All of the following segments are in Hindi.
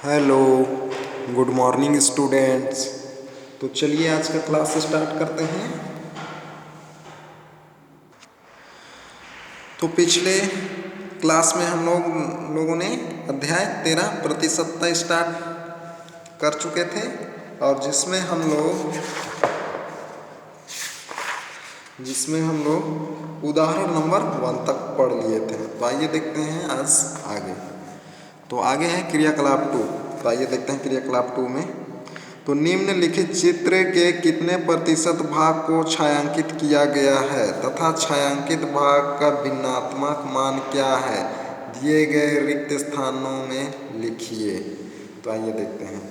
Hello, good morning students. तो चलिए आज का क्लास स्टार्ट करते हैं। तो पिछले क्लास में हम लोगों ने अध्याय 13% स्टार्ट कर चुके थे और जिसमें हम लोग उदाहरण नंबर 1 तक पढ़ लिए थे। तो आइए देखते हैं आज आगे। तो आगे है क्रियाकलाप 2। तो आइए देखते हैं क्रियाकलाप 2 में। तो निम्नलिखित चित्र के कितने प्रतिशत भाग को छायांकित किया गया है तथा छायांकित भाग का भिन्नात्मक मान क्या है, दिए गए रिक्त स्थानों में लिखिए। तो आइए देखते हैं।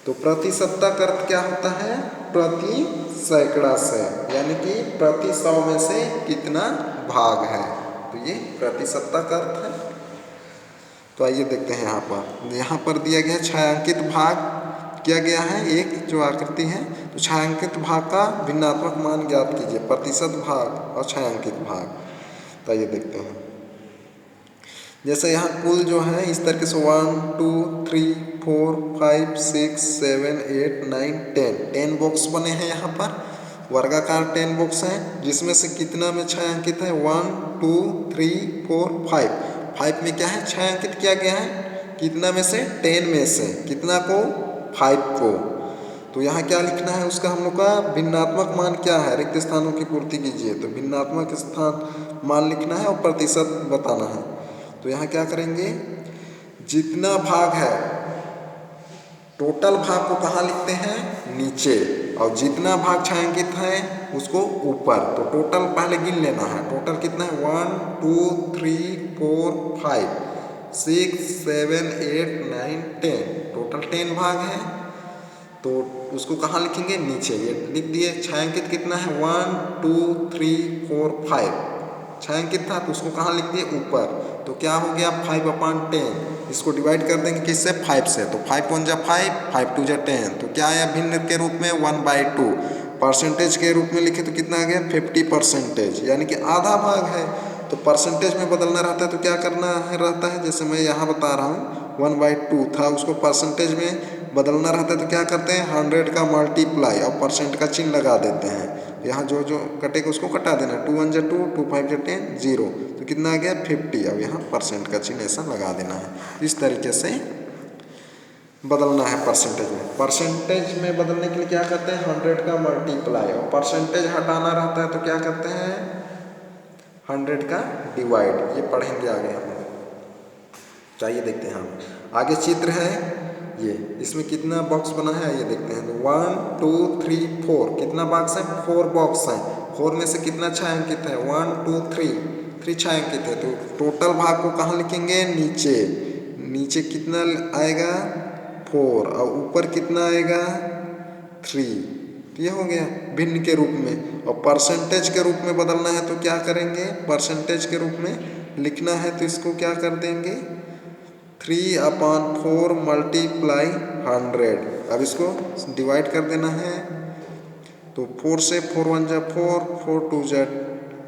तो प्रतिशतता का अर्थ क्या होता है? प्रति सैकड़ा से, यानी कि प्रति 100 में से कितना भाग है। तो ये प्रतिशतता का अर्थ है। तो आइए देखते हैं। यहाँ पर दिया गया छायांकित भाग किया गया है एक जो आकृति है। तो छायांकित भाग का भिन्नात्मक मान ज्ञात कीजिए, प्रतिशत भाग और छायांकित भाग। तो आइए देखते हैं। जैसे यहाँ कुल जो है इस तरीके से 1 2 3 4 5 6 7 8 9 10 बॉक्स बने हैं। यहाँ पर वर्गाकार 10 बॉक्स हैं, जिसमें से कितना में छायांकित है? 1 2 3 4 5 में क्या है? छायांकित किया गया है। कितना में से? 10 में से। कितना को? 5 को। तो यहाँ क्या लिखना है उसका हम लोग का? भिन्नात्मक मान क्या है? रिक्त स्थानों की पूर्ति कीजिए। तो भिन्नात्मक स्थान मान लिखना है और प्रतिशत बताना है। तो यहाँ क्या करेंगे? जितना भाग है, टोटल भाग को कहाँ लिखते हैं? नीचे। और जितना भाग छायांकित है उसको ऊपर। तो टोटल पहले गिन लेना है। टोटल कितना है? 1 2 3 4 5 6 7 8 9 10। टोटल 10 भाग है। तो उसको कहाँ लिखेंगे? नीचे। ये लिख दिए। छायांकित कितना है? 1 2 3 4 5 छायांकित था, तो उसको कहाँ लिख दिए? ऊपर। तो क्या हो गया? 5/10। इसको डिवाइड कर देंगे किससे? 5 से। तो 5 1 जा 5, 5 2 जा 10। तो क्या आया भिन्न के रूप में? 1/2। परसेंटेज के रूप में लिखे तो कितना आ गया? 50%, यानी कि आधा भाग है। तो परसेंटेज में बदलना रहता है तो क्या करना रहता है? जैसे मैं यहाँ बता रहा हूँ 1/2 था, उसको परसेंटेज में बदलना रहता है तो क्या करते हैं? 100 का मल्टीप्लाई और परसेंट का चिन्ह लगा देते हैं। यहाँ जो जो कटेगा उसको कटा देना। 2 1 जा 2, 2 5 जा 10, 0। तो कितना आ गया? 50। अब यहाँ परसेंट का चिन्ह ऐसा लगा देना है। इस तरीके से बदलना है परसेंटेज में। परसेंटेज में बदलने के लिए क्या करते हैं? 100 का मल्टीप्लाई। और परसेंटेज हटाना रहता है तो क्या करते हैं? 100 का डिवाइड। ये पढ़ेंगे आगे हम। चाहिए देखते हैं हम। आगे चित्र है ये। इसमें कितना बॉक्स बना है ये देखते हैं। 1 2 3 4 कितना बॉक्स है? 4 बॉक्स हैं। 4 में से कितना छायांकित है? 1 2 3 छायांकित है। तो टोटल भाग को कहाँ लिखेंगे? नीचे। नीचे कितना आएगा? 4। और ऊपर कितना आएगा? 3। तो ये हो गया भिन्न के रूप में। और परसेंटेज के रूप में बदलना है तो क्या करेंगे? परसेंटेज के रूप में लिखना है तो इसको क्या कर देंगे? 3/4 मल्टीप्लाई 100। अब इसको डिवाइड कर देना है। तो 4 से 4 1 जा 4, 4 2 जा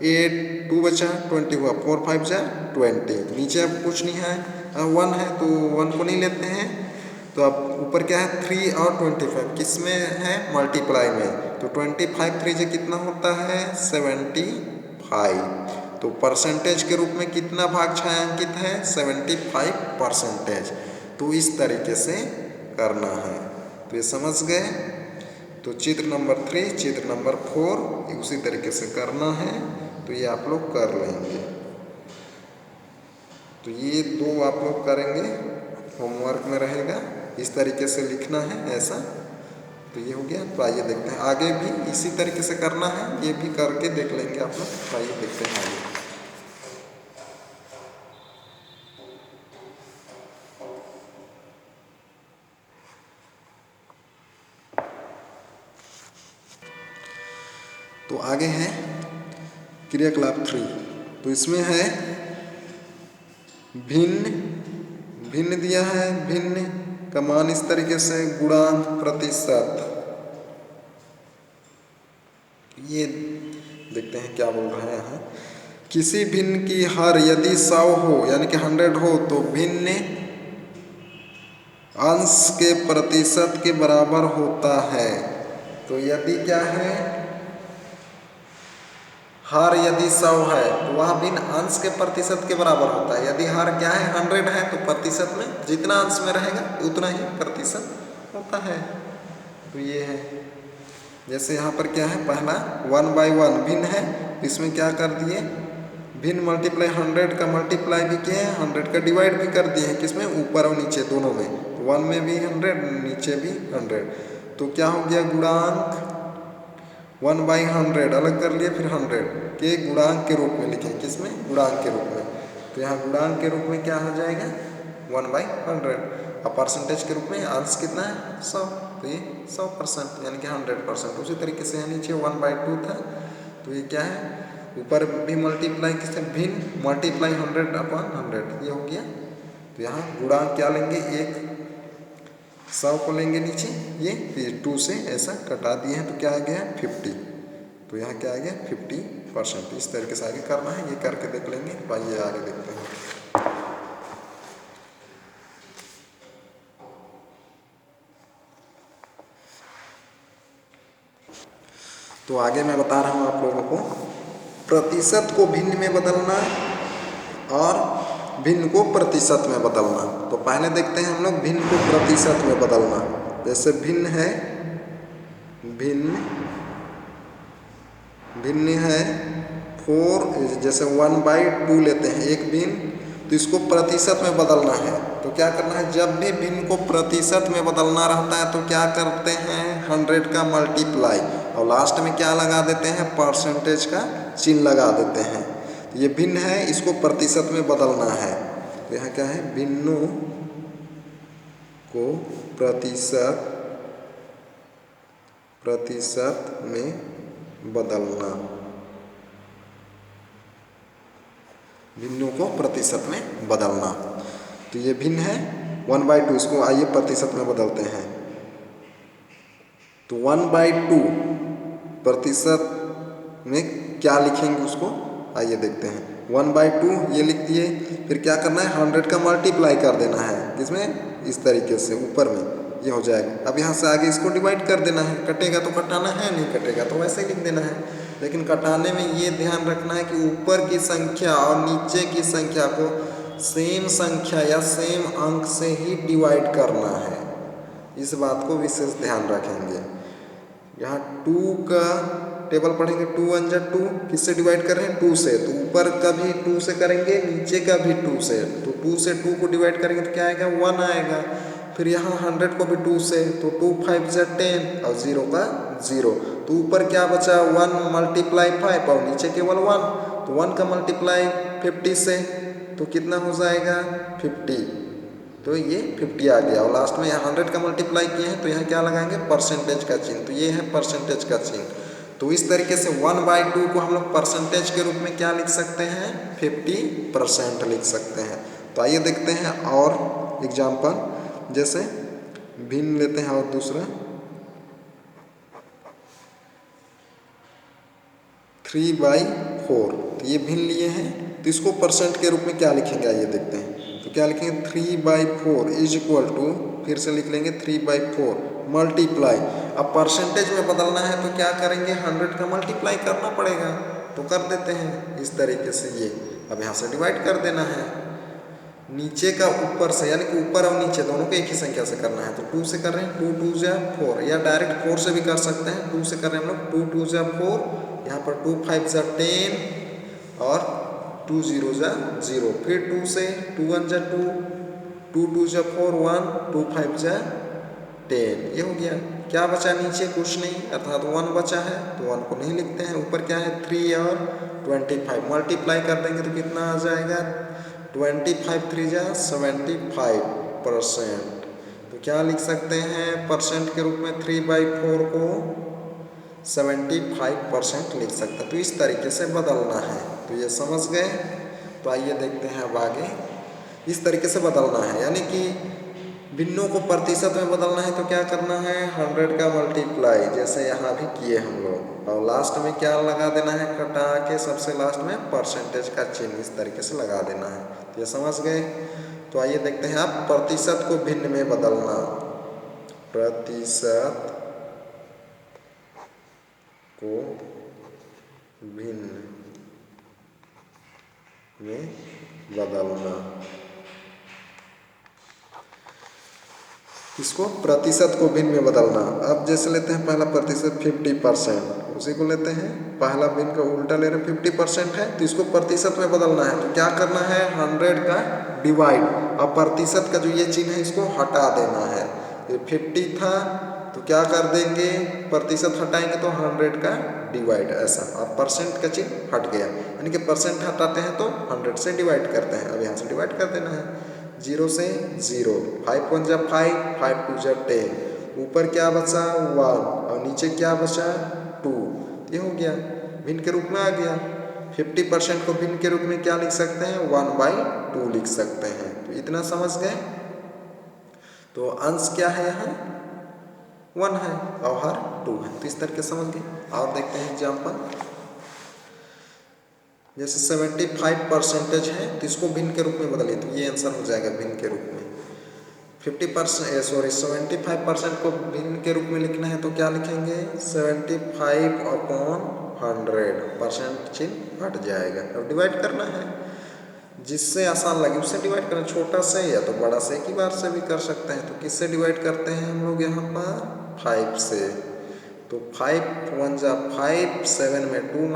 8, 2 बचा 20 हुआ, 4 5 जा 20। नीचे अब कुछ नहीं है, 1 है तो 1 को नहीं लेते हैं। तो अब ऊपर क्या है? 3 और 25 किस में है? मल्टीप्लाई में। तो 25 3 से कितना होता है? 75। तो परसेंटेज के रूप में कितना भाग छायांकित है? 75%। तो इस तरीके से करना है। तो ये समझ गए। तो चित्र नंबर 3, चित्र नंबर 4 उसी तरीके से करना है। तो ये आप लोग कर लेंगे। तो ये 2 आप लोग करेंगे, होमवर्क में रहेगा। इस तरीके से लिखना है ऐसा। तो ये हो गया। तो आइए देखते हैं आगे भी इसी तरीके से करना है। ये भी करके देख लेंगे आप लोग। तो आइए देखते हैं आगे। तो आगे है क्रियाकलाप 3। तो इसमें है भिन्न। भिन्न दिया है। भिन्न का मान इस तरीके से गुणांक प्रतिशत। ये देखते हैं क्या बोल रहे हैं यहाँ। किसी भिन्न की हर यदि 100 हो, यानी कि 100 हो, तो भिन्न अंश के प्रतिशत के बराबर होता है। तो यदि क्या है, हर यदि 100 है तो वह भिन्न अंश के प्रतिशत के बराबर होता है। यदि हर क्या है 100 है तो प्रतिशत में जितना अंश में रहेगा उतना ही प्रतिशत होता है। तो ये है, जैसे यहाँ पर क्या है, पहला 1/1 भिन्न है, इसमें क्या कर दिए, भिन्न मल्टीप्लाई 100 का मल्टीप्लाई भी किए हैं, 100 का डिवाइड भी कर दिए हैं, किसमें, ऊपर और नीचे दोनों में। 1 में भी 100, नीचे भी 100, तो क्या हो गया, गुणांक 1/100 अलग कर लिए, फिर 100 के गुणांक के रूप में लिखें, किसमें, गुणांक के रूप में। तो यहाँ गुणांक के रूप में क्या हो जाएगा, 1/100, और परसेंटेज के रूप में अंश कितना है, 100, तो ये 100% यानी कि 100%। उसी तरीके से यहाँ नीचे 1/2 था, तो ये क्या है, ऊपर भी मल्टीप्लाई किससे, भिन्न मल्टीप्लाई 100/100, ये हो गया। तो यहाँ गुणांक क्या लेंगे, एक 100 को लेंगे नीचे, ये 2 से ऐसा कटा दिए हैं, तो क्या आ गया, 50। तो यहाँ क्या आ गया, 50%। इस तरीके से आगे करना है, ये करके देख लेंगे। तो आइए आगे देखते हैं। तो आगे मैं बता रहा हूँ आप लोगों को, प्रतिशत को भिन्न में बदलना और भिन्न को प्रतिशत में बदलना। तो पहले देखते हैं हम लोग भिन्न को प्रतिशत में बदलना। जैसे भिन्न है, भिन्न है 4, जैसे 1/2 लेते हैं एक भिन्न, तो इसको प्रतिशत में बदलना है। तो क्या करना है, जब भी भिन्न को प्रतिशत में बदलना रहता है तो क्या करते हैं, 100 का मल्टीप्लाई और लास्ट में क्या लगा देते हैं, परसेंटेज का चिन्ह लगा देते हैं। तो ये भिन्न है, इसको प्रतिशत में बदलना है। तो यहाँ क्या है, भिन्नों को प्रतिशत में बदलना, भिन्नों को प्रतिशत में बदलना। तो ये भिन्न है 1/2, इसको आइए प्रतिशत में बदलते हैं। तो 1/2 प्रतिशत में क्या लिखेंगे उसको, आइए देखते हैं। 1/2 ये लिख दिए, फिर क्या करना है, 100 का मल्टीप्लाई कर देना है, किसमें, इस तरीके से ऊपर में, ये हो जाएगा। अब यहाँ से आगे इसको डिवाइड कर देना है, कटेगा तो कटाना है, नहीं कटेगा तो वैसे ही लिख देना है। लेकिन कटाने में ये ध्यान रखना है कि ऊपर की संख्या और नीचे की संख्या को सेम संख्या या सेम अंक से ही डिवाइड करना है, इस बात को विशेष ध्यान रखेंगे। यहाँ 2 का टेबल पढ़ेंगे, 2 1 जा 2, किससे डिवाइड कर रहे हैं, 2 से, तो ऊपर का भी 2 से करेंगे, नीचे का भी 2 से। तो 2 से 2 को डिवाइड करेंगे तो क्या आएगा, 1 आएगा। फिर यहाँ 100 को भी 2 से, तो 2 5 जा 10 और 0 का 0। तो ऊपर क्या बचा, 1 मल्टीप्लाई 5 और नीचे केवल 1। तो 1 का मल्टीप्लाई 50 से, तो कितना हो जाएगा, 50। तो ये 50 आ गया, और लास्ट में यहाँ 100 का मल्टीप्लाई किए हैं तो यहाँ क्या लगाएंगे, परसेंटेज का चिन्ह। तो ये है परसेंटेज का चिन्ह। तो इस तरीके से 1/2 को हम लोग परसेंटेज के रूप में क्या लिख सकते हैं, 50% लिख सकते हैं। तो आइए देखते हैं और एग्जाम्पल, जैसे भिन्न लेते हैं और दूसरा 3/4। तो ये भिन्न लिए हैं, तो इसको परसेंट के रूप में क्या लिखेंगे, आइए देखते हैं। तो क्या लिखेंगे, 3/4 इज इक्वल टू, फिर से लिख लेंगे 3/4 मल्टीप्लाई। अब परसेंटेज में बदलना है तो क्या करेंगे, 100 का मल्टीप्लाई करना पड़ेगा, तो कर देते हैं इस तरीके से। ये अब यहाँ से डिवाइड कर देना है, नीचे का ऊपर से, यानी कि ऊपर और नीचे दोनों को एक ही संख्या से करना है। तो 2 से कर रहे हैं, 2 2 जा 4, या डायरेक्ट 4 से भी कर सकते हैं। 2 से कर रहे हैं हम लोग, 2 2 जा 4, यहाँ पर 2 5 जा 10 और 2 0 जा 0। फिर 2 से, 2 1 जा 2, 2 2 जा 4 1, 2 5 जा 10, ये हो गया। क्या बचा नीचे, कुछ नहीं, अर्थात 1 बचा है, तो 1 को नहीं लिखते हैं। ऊपर क्या है, 3 और 25 मल्टीप्लाई कर देंगे तो कितना आ जाएगा, 25 3 जा 75%। तो क्या लिख सकते हैं, परसेंट के रूप में 3/4 को 75% लिख सकते हैं। तो इस तरीके से बदलना है। तो ये समझ गए। तो आइए देखते हैं अब आगे, इस तरीके से बदलना है, यानी कि भिन्नों को प्रतिशत में बदलना है तो क्या करना है, 100 का मल्टीप्लाई, जैसे यहाँ भी किए हम लोग, और लास्ट में क्या लगा देना है, कटा के सबसे लास्ट में परसेंटेज का चिन्ह इस तरीके से लगा देना है। तो ये समझ गए। तो आइए देखते हैं आप प्रतिशत को भिन्न में बदलना। प्रतिशत को भिन्न में बदलना। इसको प्रतिशत को भिन्न में बदलना। अब जैसे लेते हैं पहला प्रतिशत 50%, उसी को लेते हैं पहला भिन्न का उल्टा ले रहे हैं 50% है तो इसको प्रतिशत में बदलना है। तो क्या करना है 100 का डिवाइड। अब प्रतिशत का जो ये चिन्ह है इसको हटा देना है। ये 50 था तो क्या कर देंगे प्रतिशत हटाएंगे तो 100 का डिवाइड ऐसा। अब परसेंट का चिन्ह हट गया यानी कि परसेंट हटाते हैं तो 100 से डिवाइड करते हैं। अब यहाँ से डिवाइड कर देना है 0 से 0, 5 1 जा 5, 5 2 जा 10, ऊपर क्या बचा 1 और नीचे क्या बचा 2। ये हो गया भिन्न के रूप में आ गया। 50% को भिन्न के रूप में क्या लिख सकते हैं 1/2 लिख सकते हैं। तो इतना समझ गए। तो अंश क्या है यहाँ 1 है और हर 2 है। तो इस तरह के समझ गए। और देखते हैं एग्जाम्पल। जैसे 75% है तो इसको भिन्न के रूप में बदलिए तो ये आंसर हो जाएगा भिन्न के रूप में। 75% को भिन्न के रूप में लिखना है तो क्या लिखेंगे 75/100, परसेंट चिन्ह हट जाएगा। अब डिवाइड करना है जिससे आसान लगे उससे डिवाइड करना, छोटा से या तो बड़ा से एक ही बार से भी कर सकते हैं। तो किससे डिवाइड करते हैं हम लोग यहाँ पर 5 से। तो 5 1 जा 5, 7 में 2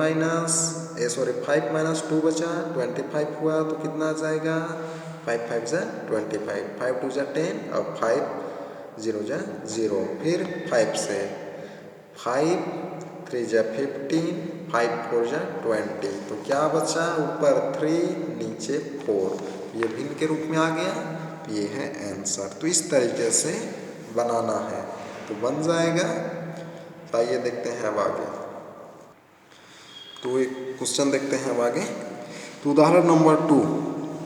5 माइनस 2 बचा 25 हुआ तो कितना आ जाएगा 5 5 जा 25, 5 2 जा 10 और 5 0 जा 0। फिर 5 से 5 3 जा 15, 5 4 जा 20। तो क्या बचा ऊपर 3 नीचे 4। ये भिन्न के रूप में आ गया। ये है आंसर। तो इस तरीके से बनाना है तो बन जाएगा। तो आइए देखते हैं अब आगे। तो एक क्वेश्चन देखते हैं अब आगे। तो उदाहरण नंबर 2।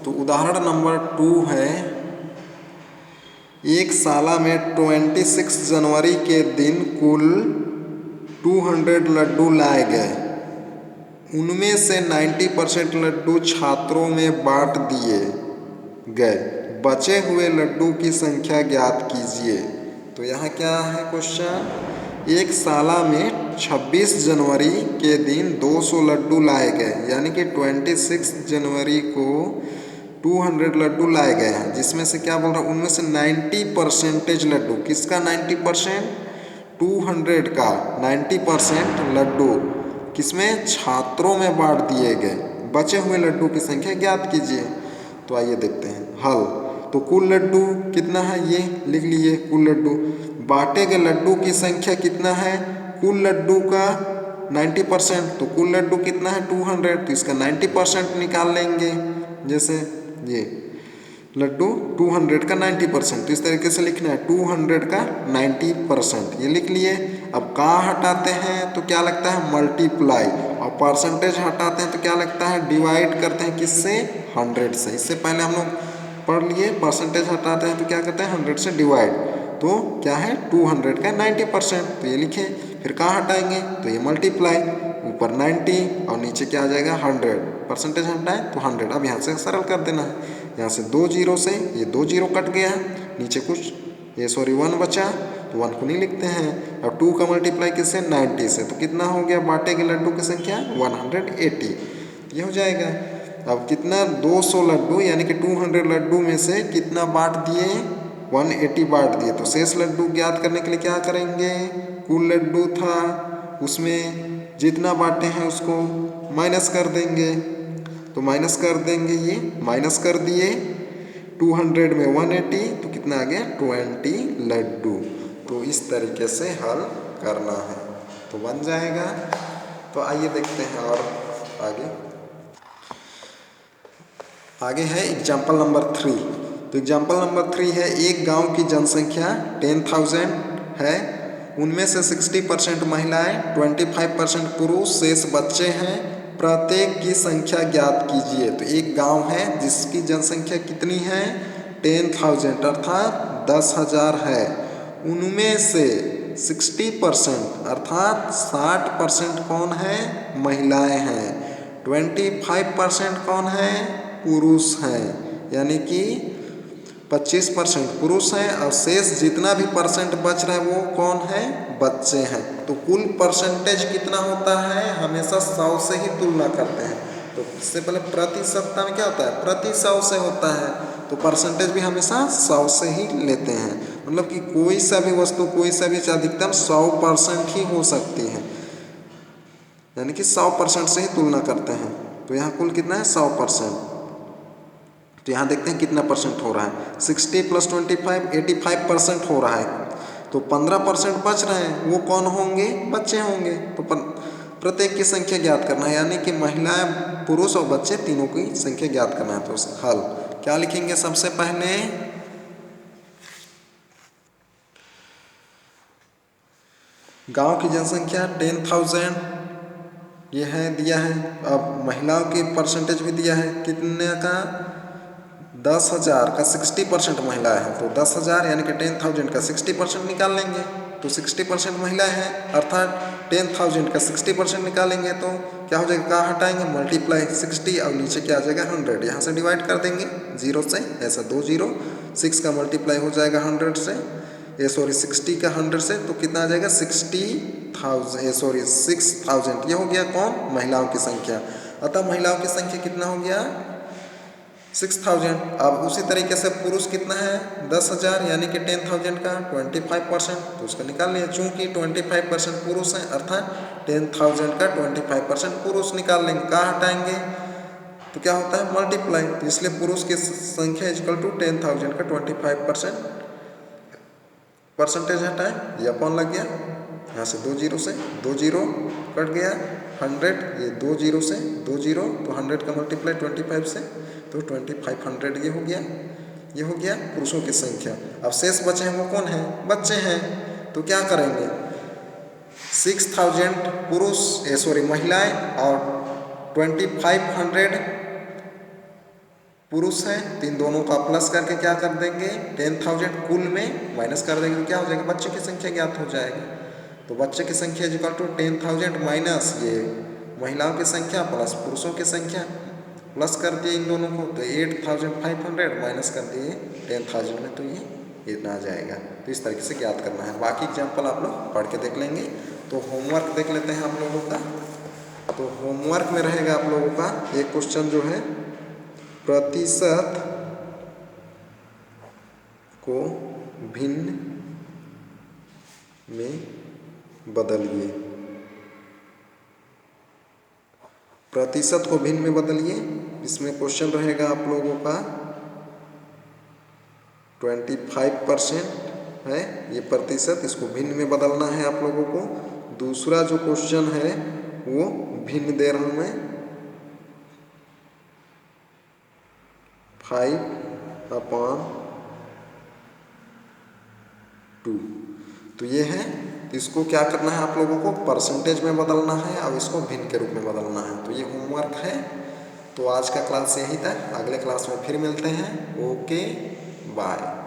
तो उदाहरण नंबर 2 है एक शाला में 26 जनवरी के दिन कुल 200 लड्डू लाए गए। उनमें से 90% लड्डू छात्रों में बांट दिए गए। बचे हुए लड्डू की संख्या ज्ञात कीजिए। तो यहाँ क्या है क्वेश्चन, एक शाला में 26 जनवरी के दिन 200 लड्डू लाए गए यानी कि 26 जनवरी को 200 लड्डू लाए गए हैं। जिसमें से क्या बोल रहा है उनमें से 90% लड्डू, किसका 90%, 200 का 90% लड्डू किसमें, छात्रों में बांट दिए गए। बचे हुए लड्डू की संख्या ज्ञात कीजिए। तो आइए देखते हैं हल। तो कुल लड्डू कितना है ये लिख लीजिए। कुल लड्डू बांटे गए लड्डू की संख्या कितना है, कुल लड्डू का 90%। तो कुल लड्डू कितना है 200, तो इसका 90% निकाल लेंगे। जैसे ये लड्डू 200 का 90%, तो इस तरीके से लिखना है 200 का 90%। ये लिख लिए। अब का हटाते हैं तो क्या लगता है मल्टीप्लाई, और परसेंटेज हटाते हैं तो क्या लगता है डिवाइड करते हैं किससे 100 से। इससे पहले हम लोग पढ़ लिए परसेंटेज हटाते हैं तो क्या करते हैं 100 से डिवाइड। तो क्या है 200 का 90%। तो ये लिखे। फिर कहाँ हटाएंगे तो ये मल्टीप्लाई, ऊपर 90 और नीचे क्या आ जाएगा 100, परसेंटेज हटाएं तो 100। अब यहाँ से सरल कर देना है। यहाँ से 2 0 से ये 2 0 कट गया, नीचे कुछ ये 1 बचा तो 1 को नहीं लिखते हैं। अब 2 का मल्टीप्लाई किससे 90 से, तो कितना हो गया बांटे के लड्डू की संख्या 180। ये हो जाएगा। अब कितना 200 लड्डू यानी कि 200 लड्डू में से कितना बांट दिए 180 बांट दिए। तो शेष लड्डू ज्ञात करने के लिए क्या करेंगे, कुल लड्डू था उसमें जितना बांटे हैं उसको माइनस कर देंगे। तो माइनस कर देंगे, ये माइनस कर दिए 200 में 180 तो कितना आ गया 20 लड्डू। तो इस तरीके से हल करना है तो बन जाएगा। तो आइए देखते हैं और आगे है एग्जाम्पल नंबर 3। तो एग्जाम्पल नंबर 3 है एक गांव की जनसंख्या 10,000 है। उनमें से 60% महिलाएं, 25% पुरुष, शेष बच्चे हैं। प्रत्येक की संख्या ज्ञात कीजिए। तो एक गांव है जिसकी जनसंख्या कितनी है 10,000 अर्थात 10,000 है। उनमें से 60% अर्थात 60% कौन है महिलाएं हैं, 25% कौन है पुरुष हैं। यानी कि 25% पुरुष हैं और शेष जितना भी परसेंट बच रहा है वो कौन है, बच्चे हैं। तो कुल परसेंटेज कितना होता है, हमेशा 100 से ही तुलना करते हैं। तो इससे पहले प्रतिशतता में क्या होता है, प्रति 100 से होता है, तो परसेंटेज भी हमेशा 100 से ही लेते हैं। मतलब कि कोई सा भी वस्तु, कोई सा भी अधिकतम 100% ही हो सकती है, यानी कि 100% से ही तुलना करते हैं। तो यहाँ कुल कितना है, 100%। तो यहाँ देखते हैं कितना परसेंट हो रहा है, 60 + 25 85% हो रहा है। तो 15% बच रहे हैं, वो कौन होंगे, बच्चे होंगे। तो प्रत्येक की संख्या ज्ञात करना है, यानी कि महिलाएं, पुरुष और बच्चे तीनों की संख्या ज्ञात करना है। तो हल क्या लिखेंगे, सबसे पहले गांव की जनसंख्या 10,000 ये है, दिया है। अब महिलाओं की परसेंटेज भी दिया है, कितने का, 10,000 का 60% महिलाएं हैं। तो 10,000 यानी कि 10,000 का 60% निकाल लेंगे। तो 60% महिलाएं हैं, अर्थात 10,000 का 60% निकालेंगे तो क्या हो जाएगा, कहाँ हटाएंगे, मल्टीप्लाई 60 और नीचे क्या आ जाएगा 100, यहाँ से डिवाइड कर देंगे 0 से, ऐसा 2 0, 6 का मल्टीप्लाई हो जाएगा 100 से, 60 का 100 से, तो कितना आ जाएगा 6,000, ये हो गया कौन, महिलाओं की संख्या। अतः महिलाओं की संख्या कितना हो गया, 6,000। अब उसी तरीके से पुरुष कितना है, 10,000 यानी कि 10,000 का 25%, तो उसका निकाल लिया। चूंकि 25% पुरुष है, अर्थात 10,000 का 25% पुरुष निकाल लेंगे, कहाँ हटाएंगे, तो क्या होता है मल्टीप्लाई, तो इसलिए पुरुष की संख्या इक्वल टू 10,000 का 25% परसेंटेज हटाए, ये अपॉन लग गया, यहाँ से 2 0 से 2 0 कट गया, 100 ये 2 0 से 2 0, तो 100 का मल्टीप्लाई 25 से, तो 2500 ये हो गया, ये हो गया पुरुषों की संख्या। अब शेष बचे हैं वो कौन है, बच्चे हैं। तो क्या करेंगे, 6,000 पुरुष महिलाएं और 2500 पुरुष हैं, तो इन दोनों का प्लस करके क्या कर देंगे, 10,000 कुल में माइनस कर देंगे, तो क्या हो जाएगा, बच्चे की संख्या ज्ञात हो जाएगी। तो बच्चे की संख्या इक्वल टू 10,000 माइनस ये महिलाओं की संख्या प्लस पुरुषों की संख्या, प्लस कर दिए इन दोनों को, तो 8,500 माइनस कर दिए 10,000 में, तो ये इतना आ जाएगा। तो इस तरीके से ज्ञात करना है। बाकी एग्जाम्पल आप लोग पढ़ के देख लेंगे। तो होमवर्क देख लेते हैं आप लोगों का। तो होमवर्क में रहेगा आप लोगों का एक क्वेश्चन जो है, प्रतिशत को भिन्न में बदलिए। प्रतिशत को भिन्न में बदलिए, इसमें क्वेश्चन रहेगा आप लोगों का 25% है ये प्रतिशत, इसको भिन्न में बदलना है आप लोगों को। दूसरा जो क्वेश्चन है वो भिन्न दे रहा हूँ मैं, 5/2, तो ये है। इसको क्या करना है आप लोगों को, परसेंटेज में बदलना है और इसको भिन्न के रूप में बदलना है। तो ये होमवर्क है। तो आज का क्लास यही था, अगले क्लास में फिर मिलते हैं। Okay bye.